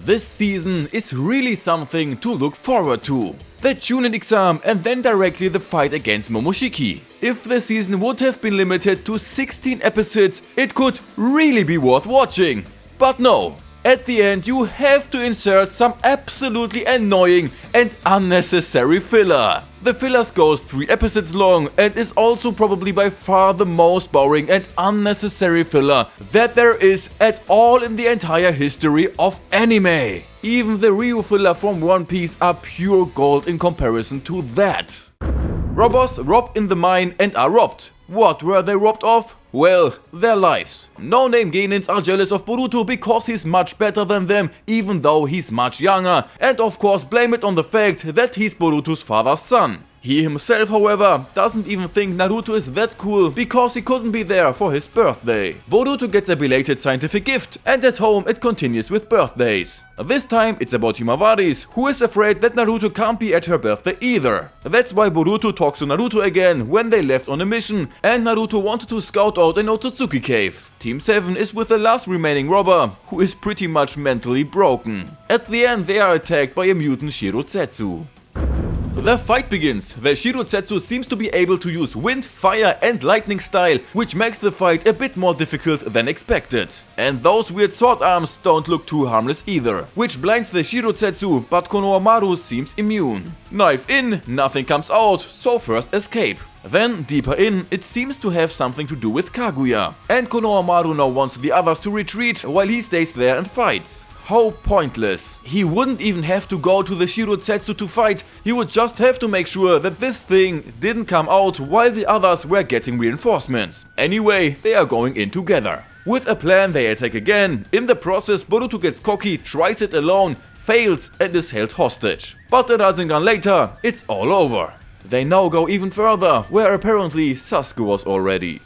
This season is really something to look forward to. The Chunin exam and then directly the fight against Momoshiki. If the season would have been limited to 16 episodes, it could really be worth watching. But no. At the end, you have to insert some absolutely annoying and unnecessary filler. The filler goes 3 episodes long and is also probably by far the most boring and unnecessary filler that there is at all in the entire history of anime. Even the Ryu filler from One Piece are pure gold in comparison to that. Robbers rob in the mine and are robbed. What were they robbed of? Well, their lives. No-name Genins are jealous of Boruto because he's much better than them, even though he's much younger, and of course blame it on the fact that he's Boruto's father's son. He himself, however, doesn't even think Naruto is that cool because he couldn't be there for his birthday. Boruto gets a belated scientific gift, and at home it continues with birthdays. This time it's about Himawari's, who is afraid that Naruto can't be at her birthday either. That's why Boruto talks to Naruto again when they left on a mission, and Naruto wanted to scout out an Otsutsuki cave. Team 7 is with the last remaining robber, who is pretty much mentally broken. At the end they are attacked by a mutant Shirozetsu. The fight begins. The Shirozetsu seems to be able to use wind, fire and lightning style, which makes the fight a bit more difficult than expected. And those weird sword arms don't look too harmless either, which blinds the Shirozetsu, but Konohamaru seems immune. Knife in, nothing comes out, so first escape. Then, deeper in, it seems to have something to do with Kaguya. And Konohamaru now wants the others to retreat while he stays there and fights. How pointless. He wouldn't even have to go to the Shirozetsu to fight, he would just have to make sure that this thing didn't come out while the others were getting reinforcements. Anyway, they are going in together. With a plan they attack again. In the process, Boruto gets cocky, tries it alone, fails and is held hostage. But a Rasengan later, it's all over. They now go even further, where apparently Sasuke was already.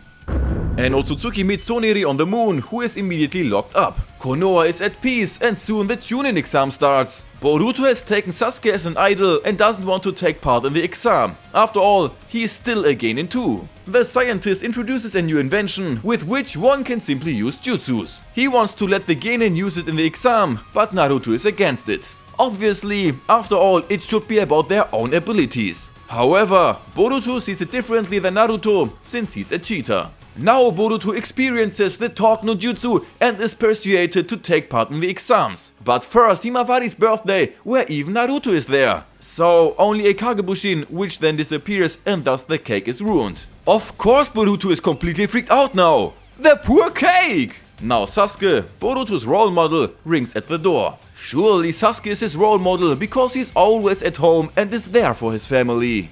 And Otsutsuki meets Soneri on the moon, who is immediately locked up. Konoha is at peace and soon the Chunin exam starts. Boruto has taken Sasuke as an idol and doesn't want to take part in the exam. After all, he is still a genin too. The scientist introduces a new invention with which one can simply use jutsus. He wants to let the genin use it in the exam, but Naruto is against it. Obviously, after all, it should be about their own abilities. However, Boruto sees it differently than Naruto, since he's a cheater. Now Boruto experiences the Talk no Jutsu and is persuaded to take part in the exams. But first Himawari's birthday, where even Naruto is there. So only a Kagebushin, which then disappears and thus the cake is ruined. Of course Boruto is completely freaked out now. The poor cake! Now Sasuke, Boruto's role model, rings at the door. Surely Sasuke is his role model because he's always at home and is there for his family.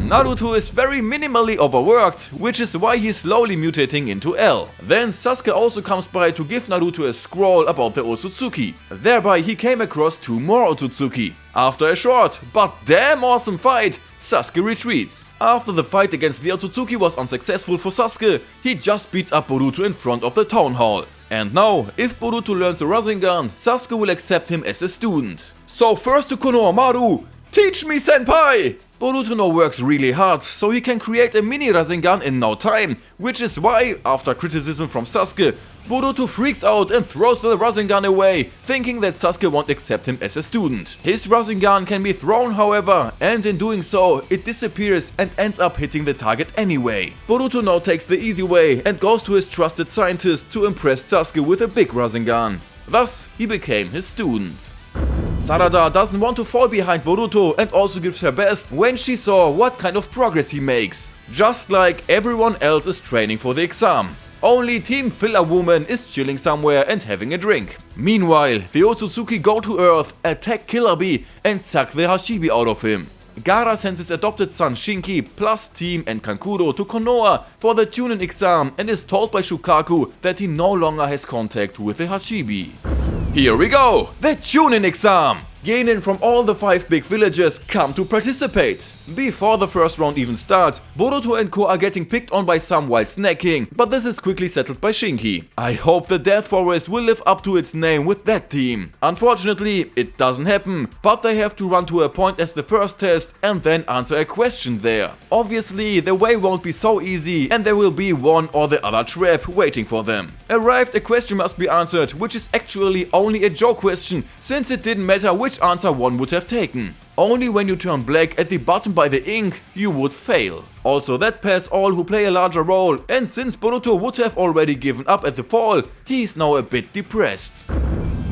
Naruto is very minimally overworked, which is why he's slowly mutating into L. Then Sasuke also comes by to give Naruto a scroll about the Otsutsuki. Thereby he came across 2 more Otsutsuki. After a short, but damn awesome fight, Sasuke retreats. After the fight against the Otsutsuki was unsuccessful for Sasuke, he just beats up Boruto in front of the town hall. And now, if Boruto learns the Rasengan, Sasuke will accept him as a student. So first to Konohamaru, teach me senpai! Boruto now works really hard, so he can create a mini Rasengan in no time, which is why, after criticism from Sasuke, Boruto freaks out and throws the Rasengan away, thinking that Sasuke won't accept him as a student. His Rasengan can be thrown, however, and in doing so, it disappears and ends up hitting the target anyway. Boruto now takes the easy way and goes to his trusted scientist to impress Sasuke with a big Rasengan. Thus, he became his student. Sarada doesn't want to fall behind Boruto and also gives her best when she saw what kind of progress he makes. Just like everyone else is training for the exam. Only Team Filler Woman is chilling somewhere and having a drink. Meanwhile, the Otsutsuki go to Earth, attack Killer Bee and suck the Hashibi out of him. Gaara sends his adopted son Shinki plus Team and Kankuro to Konoha for the Chunin exam and is told by Shukaku that he no longer has contact with the Hashibi. Here we go! The Chunin exam! Genin from all the 5 big villages come to participate. Before the first round even starts, Boruto and Co are getting picked on by some while snacking, but this is quickly settled by Shinki. I hope the Death Forest will live up to its name with that team. Unfortunately, it doesn't happen, but they have to run to a point as the first test and then answer a question there. Obviously, the way won't be so easy and there will be one or the other trap waiting for them. Arrived, a question must be answered, which is actually only a joke question, since it didn't matter which answer one would have taken. Only when you turn black at the bottom by the ink, you would fail. Also, that pass all who play a larger role, and since Boruto would have already given up at the fall, he is now a bit depressed.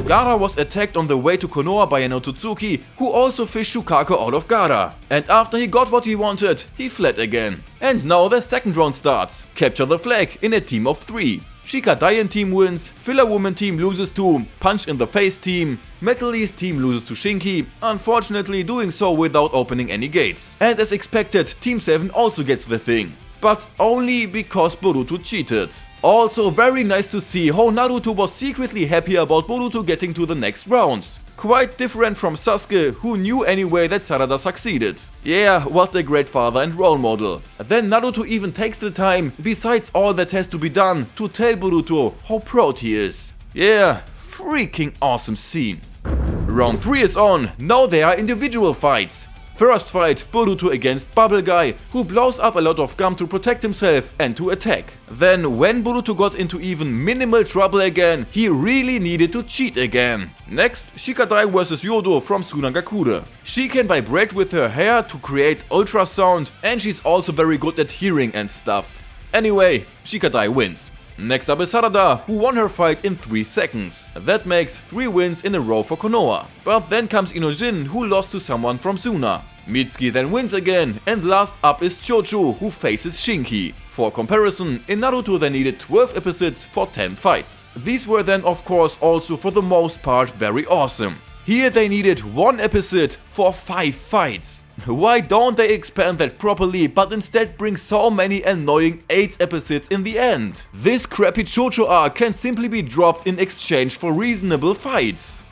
Gaara was attacked on the way to Konoha by an Otsutsuki, who also fished Shukaku out of Gaara. And after he got what he wanted, he fled again. And now the second round starts. Capture the flag in a team of 3. Shikadaien team wins, Filler Woman team loses to Punch in the Face team, Metal East team loses to Shinki, unfortunately doing so without opening any gates. And as expected, Team 7 also gets the thing. But only because Boruto cheated. Also very nice to see how Naruto was secretly happy about Boruto getting to the next rounds. Quite different from Sasuke, who knew anyway that Sarada succeeded. Yeah, what a great father and role model. Then Naruto even takes the time, besides all that has to be done, to tell Boruto how proud he is. Yeah, freaking awesome scene. Round 3 is on, now there are individual fights. First fight, Boruto against Bubble Guy, who blows up a lot of gum to protect himself and to attack. Then when Boruto got into even minimal trouble again, he really needed to cheat again. Next, Shikadai vs Yodo from Tsunagakure. She can vibrate with her hair to create ultrasound, and she's also very good at hearing and stuff. Anyway, Shikadai wins. Next up is Sarada, who won her fight in 3 seconds. That makes 3 wins in a row for Konoha. But then comes Inojin, who lost to someone from Suna. Mitsuki then wins again, and last up is Cho-cho, who faces Shinki. For comparison, in Naruto they needed 12 episodes for 10 fights. These were then of course also for the most part very awesome. Here they needed 1 episode for 5 fights. Why don't they expand that properly, but instead bring so many annoying 8 episodes in the end? This crappy Cho-cho arc can simply be dropped in exchange for reasonable fights.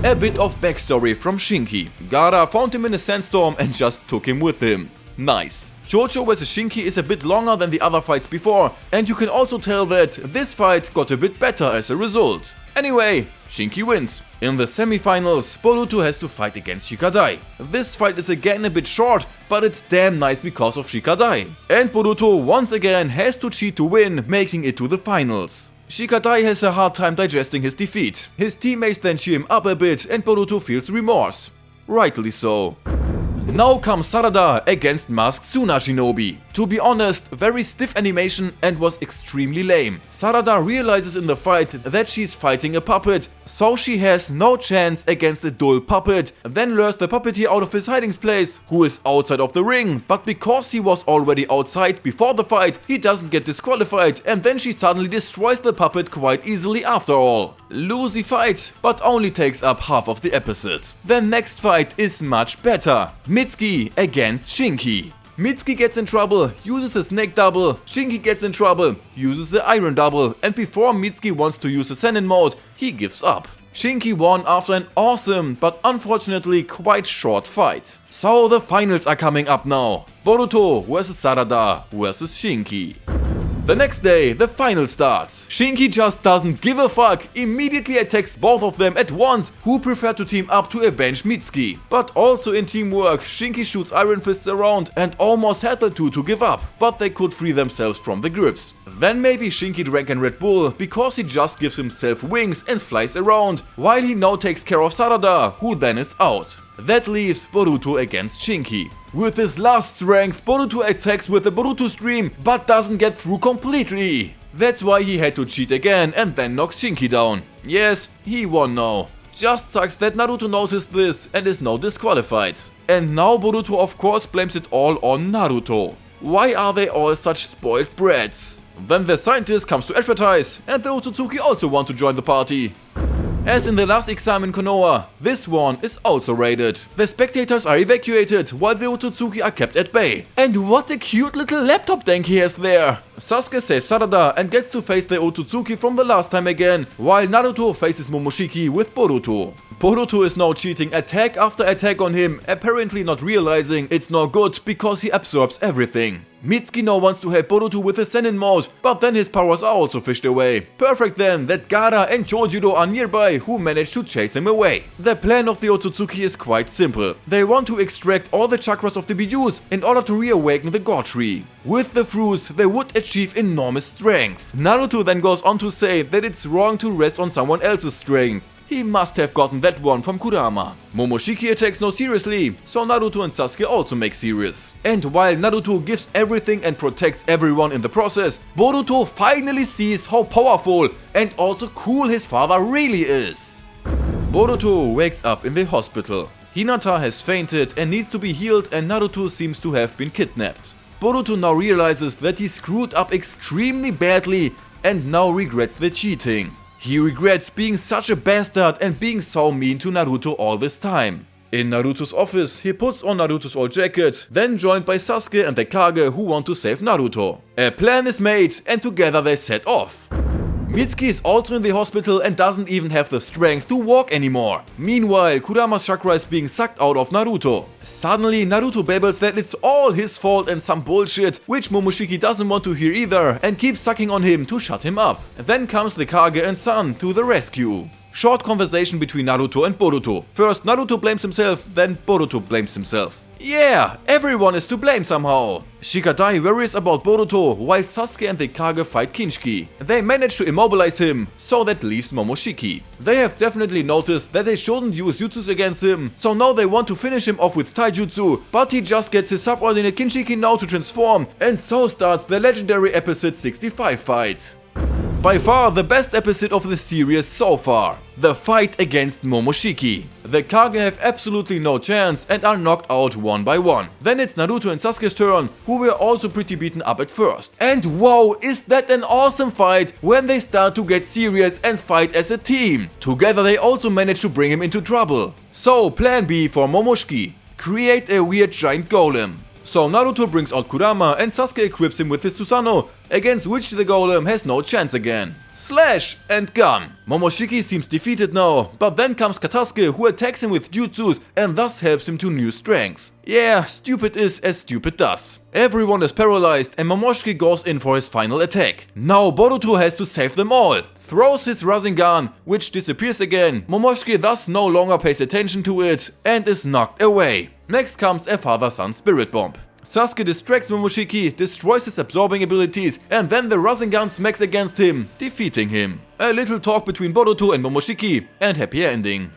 A bit of backstory from Shinki. Gaara found him in a sandstorm and just took him with him. Nice. Cho-cho vs Shinki is a bit longer than the other fights before, and you can also tell that this fight got a bit better as a result. Anyway, Shinki wins. In the semi-finals, Boruto has to fight against Shikadai. This fight is again a bit short, but it's damn nice because of Shikadai. And Boruto once again has to cheat to win, making it to the finals. Shikadai has a hard time digesting his defeat. His teammates then cheer him up a bit and Boruto feels remorse. Rightly so. Now comes Sarada against Masked Suna Shinobi. To be honest, very stiff animation and was extremely lame. Sarada realizes in the fight that she's fighting a puppet, so she has no chance against a dull puppet, then lures the puppeteer out of his hiding place, who is outside of the ring, but because he was already outside before the fight, he doesn't get disqualified, and then she suddenly destroys the puppet quite easily after all. Loosey fight, but only takes up half of the episode. The next fight is much better. Mitsuki against Shinki. Mitsuki gets in trouble, uses his neck double, Shinki gets in trouble, uses the iron double, and before Mitsuki wants to use the Senin mode, he gives up. Shinki won after an awesome, but unfortunately quite short fight. So the finals are coming up now. Boruto vs Sarada vs Shinki. The next day, the final starts. Shinki just doesn't give a fuck, immediately attacks both of them at once, who prefer to team up to avenge Mitsuki. But also in teamwork, Shinki shoots Iron Fists around and almost had the two to give up, but they could free themselves from the grips. Then maybe Shinki drank an Red Bull, because he just gives himself wings and flies around, while he now takes care of Sarada, who then is out. That leaves Boruto against Shinki. With his last strength, Boruto attacks with the Boruto Stream, but doesn't get through completely. That's why he had to cheat again and then knocks Shinki down. Yes, he won now. Just sucks that Naruto noticed this and is now disqualified. And now Boruto of course blames it all on Naruto. Why are they all such spoiled brats? Then the scientist comes to advertise, and the Otsutsuki also want to join the party. As in the last exam in Konoha, this one is also raided. The spectators are evacuated, while the Otsutsuki are kept at bay. And what a cute little laptop tank he has there! Sasuke saves Sarada and gets to face the Otsutsuki from the last time again, while Naruto faces Momoshiki with Boruto. Boruto is now cheating attack after attack on him, apparently not realizing it's no good because he absorbs everything. Mitsuki now wants to help Boruto with the Sennin mode, but then his powers are also fished away. Perfect then that Gaara and Chojido are nearby who manage to chase him away. The plan of the Otsutsuki is quite simple. They want to extract all the chakras of the Bijus in order to reawaken the God Tree. With the fruits, they would achieve enormous strength. Naruto then goes on to say that it's wrong to rest on someone else's strength. He must have gotten that one from Kurama. Momoshiki attacks no seriously, so Naruto and Sasuke also make serious. And while Naruto gives everything and protects everyone in the process, Boruto finally sees how powerful and also cool his father really is. Boruto wakes up in the hospital. Hinata has fainted and needs to be healed, and Naruto seems to have been kidnapped. Boruto now realizes that he screwed up extremely badly and now regrets the cheating. He regrets being such a bastard and being so mean to Naruto all this time. In Naruto's office, he puts on Naruto's old jacket, then joined by Sasuke and the Kage who want to save Naruto. A plan is made and together they set off. Mitsuki is also in the hospital and doesn't even have the strength to walk anymore. Meanwhile, Kurama's chakra is being sucked out of Naruto. Suddenly, Naruto babbles that it's all his fault and some bullshit, which Momoshiki doesn't want to hear either and keeps sucking on him to shut him up. Then comes the Kage and Son to the rescue. Short conversation between Naruto and Boruto. First Naruto blames himself, then Boruto blames himself. Yeah, everyone is to blame somehow. Shikadai worries about Boruto while Sasuke and the Kage fight Kinshiki. They manage to immobilize him, so that leaves Momoshiki. They have definitely noticed that they shouldn't use jutsus against him, so now they want to finish him off with taijutsu, but he just gets his subordinate Kinshiki now to transform, and so starts the legendary episode 65 fight. By far the best episode of the series so far. The fight against Momoshiki. The Kage have absolutely no chance and are knocked out one by one. Then it's Naruto and Sasuke's turn, who were also pretty beaten up at first. And wow, is that an awesome fight when they start to get serious and fight as a team. Together they also manage to bring him into trouble. So plan B for Momoshiki. Create a weird giant golem. So Naruto brings out Kurama and Sasuke equips him with his Susanoo, against which the golem has no chance again. Slash and gun. Momoshiki seems defeated now, but then comes Katasuke who attacks him with jutsus and thus helps him to new strength. Yeah, stupid is as stupid does. Everyone is paralyzed and Momoshiki goes in for his final attack. Now Boruto has to save them all. Throws his Rasengan, which disappears again. Momoshiki thus no longer pays attention to it and is knocked away. Next comes a father-son spirit bomb. Sasuke distracts Momoshiki, destroys his absorbing abilities, and then the Rasengan smacks against him, defeating him. A little talk between Boruto and Momoshiki, and happy ending.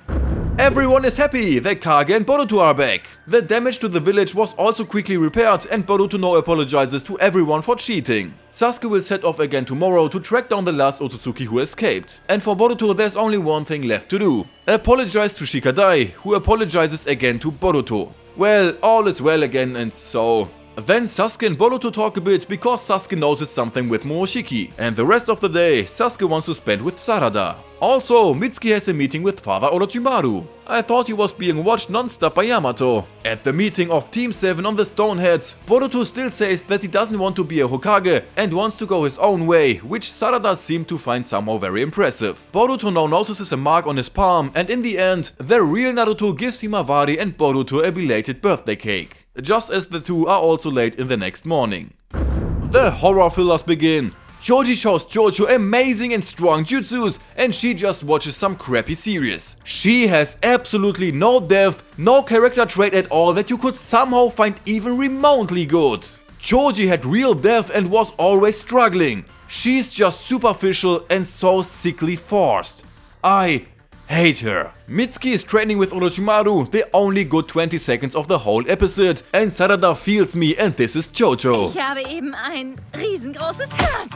Everyone is happy, the Kage and Boruto are back. The damage to the village was also quickly repaired and Boruto now apologizes to everyone for cheating. Sasuke will set off again tomorrow to track down the last Otsutsuki who escaped. And for Boruto there's only one thing left to do. Apologize to Shikadai, who apologizes again to Boruto. Well, all is well again and so... Then Sasuke and Boruto talk a bit because Sasuke noticed something with Momoshiki, and the rest of the day Sasuke wants to spend with Sarada. Also, Mitsuki has a meeting with Father Orochimaru. I thought he was being watched non-stop by Yamato. At the meeting of Team 7 on the Stoneheads, Boruto still says that he doesn't want to be a Hokage and wants to go his own way, which Sarada seemed to find somehow very impressive. Boruto now notices a mark on his palm, and in the end, the real Naruto gives Himawari and Boruto a belated birthday cake. Just as the two are also late in the next morning. The horror fillers begin. Choji shows Cho-cho amazing and strong jutsus and she just watches some crappy series. She has absolutely no depth, no character trait at all that you could somehow find even remotely good. Choji had real depth and was always struggling. She's just superficial and so sickly forced. I hate her. Mitsuki is training with Orochimaru, the only good 20 seconds of the whole episode, and Sarada feels me and this is Cho-cho. Ich habe eben ein riesengroßes Herz.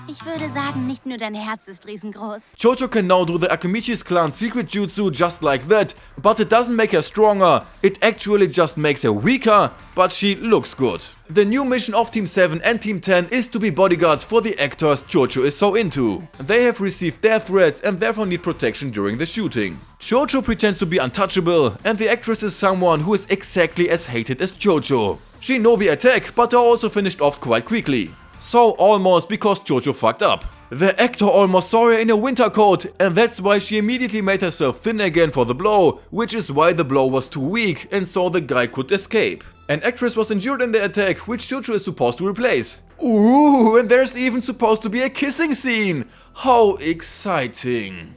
Ich würde sagen, nicht nur dein Herz ist riesengroß. Cho-cho can now do the Akimichi's clan secret jutsu just like that, but it doesn't make her stronger, it actually just makes her weaker, but she looks good. The new mission of Team 7 and Team 10 is to be bodyguards for the actors Cho-cho is so into. They have received death threats and therefore need protection during the shooting. Cho-cho pretends to be untouchable, and the actress is someone who is exactly as hated as Cho-cho. Shinobi attack, but are also finished off quite quickly. So almost because Cho-cho fucked up. The actor almost saw her in a winter coat, and that's why she immediately made herself thin again for the blow, which is why the blow was too weak and so the guy could escape. An actress was injured in the attack, which Cho-cho is supposed to replace. Ooh, and there's even supposed to be a kissing scene. How exciting.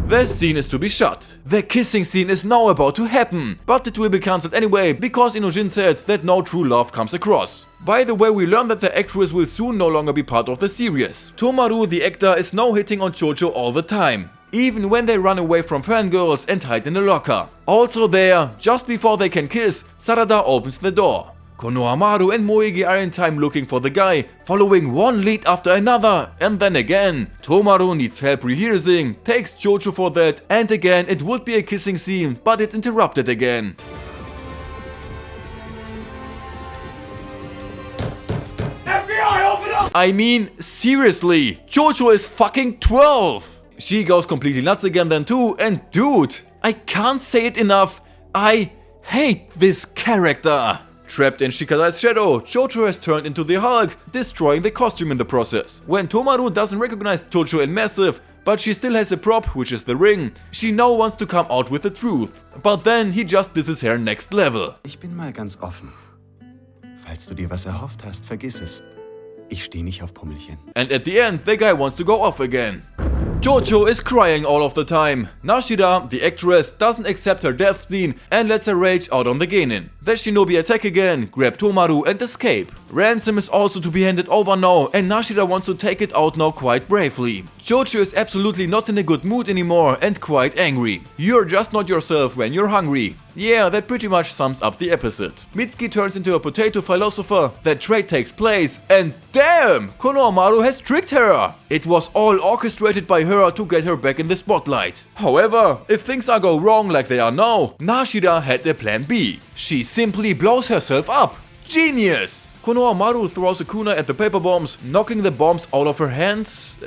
The scene is to be shot. The kissing scene is now about to happen, but it will be cancelled anyway because Inojin said that no true love comes across. By the way, we learned that the actress will soon no longer be part of the series. Tomaru, the actor, is now hitting on Cho-cho all the time, even when they run away from fangirls and hide in a locker. Also there, just before they can kiss, Sarada opens the door. Konohamaru and Moegi are in time looking for the guy, following one lead after another, and then again, Tomaru needs help rehearsing, takes Cho-cho for that, and again it would be a kissing scene, but it's interrupted again. FBI, open up! I mean, seriously, Cho-cho is fucking 12! She goes completely nuts again then too, and dude, I can't say it enough, I hate this character. Trapped in Shikadai's shadow, Cho-cho has turned into the Hulk, destroying the costume in the process. When Tomaru doesn't recognize Cho-cho and Massive, but she still has a prop, which is the ring, she now wants to come out with the truth. But then he just disses her next level. Ich bin mal ganz offen. Falls du dir was erhofft hast, vergiss es. Ich stehe nicht auf Pummelchen. And at the end, the guy wants to go off again. Cho-cho is crying all of the time. Nashida, the actress, doesn't accept her death scene and lets her rage out on the genin. The shinobi attack again, grab Tomaru and escape. Ransom is also to be handed over now and Nashida wants to take it out now quite bravely. Cho-cho is absolutely not in a good mood anymore and quite angry. You're just not yourself when you're hungry. Yeah, that pretty much sums up the episode. Mitsuki turns into a potato philosopher, that trade takes place, and damn! Konohamaru has tricked her! It was all orchestrated by her to get her back in the spotlight. However, if things are go wrong like they are now, Nashida had a plan B. She simply blows herself up. Genius! Konohamaru throws a kunai at the paper bombs, knocking the bombs out of her hands.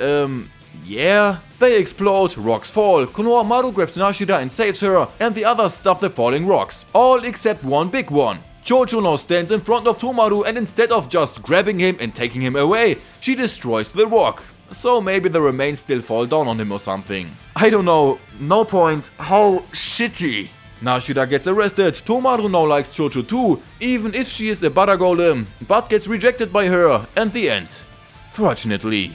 Yeah. They explode, rocks fall, Konohamaru grabs Nashida and saves her, and the others stop the falling rocks. All except one big one. Cho-cho now stands in front of Tomaru and instead of just grabbing him and taking him away, she destroys the rock. So maybe the remains still fall down on him or something. I don't know, no point, how shitty. Nashida gets arrested, Tomaru now likes Cho-cho too, even if she is a butter golem, but gets rejected by her, and the end. Fortunately.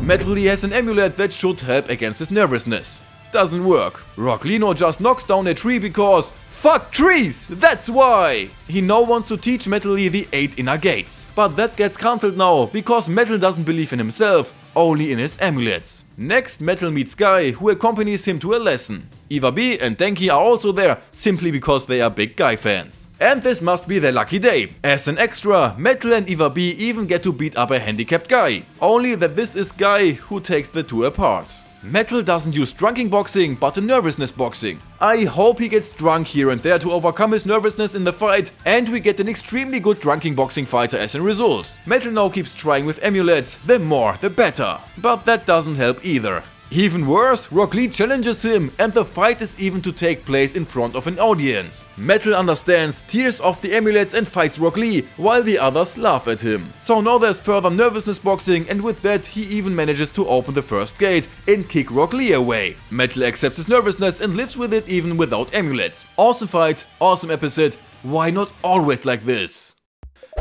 Metal Lee has an amulet that should help against his nervousness. Doesn't work. Rock Lee just knocks down a tree because fuck trees! That's why! He now wants to teach Metal Lee the 8 inner gates. But that gets cancelled now because Metal doesn't believe in himself, only in his amulets. Next, Metal meets Guy, who accompanies him to a lesson. Iwabi and Denki are also there, simply because they are big Guy fans. And this must be their lucky day. As an extra, Metal and Iwabi even get to beat up a handicapped Guy. Only that this is Guy who takes the two apart. Metal doesn't use drunking boxing, but a nervousness boxing. I hope he gets drunk here and there to overcome his nervousness in the fight, and we get an extremely good drunking boxing fighter as a result. Metal now keeps trying with amulets, the more the better. But that doesn't help either. Even worse, Rock Lee challenges him and the fight is even to take place in front of an audience. Metal understands, tears off the amulets and fights Rock Lee, while the others laugh at him. So now there's further nervousness boxing, and with that he even manages to open the first gate and kick Rock Lee away. Metal accepts his nervousness and lives with it even without amulets. Awesome fight, awesome episode, why not always like this?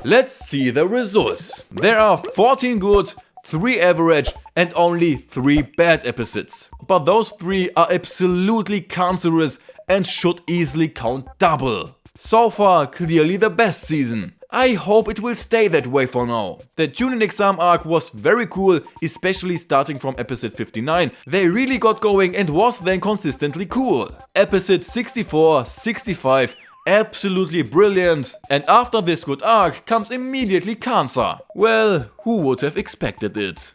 Let's see the results. There are 14 good, 3 average and only 3 bad episodes. But those 3 are absolutely cancerous and should easily count double. So far, clearly the best season. I hope it will stay that way for now. The Chunin exam arc was very cool, especially starting from episode 59. They really got going and was then consistently cool. Episode 64, 65, absolutely brilliant. And after this good arc comes immediately cancer. Well, who would have expected it?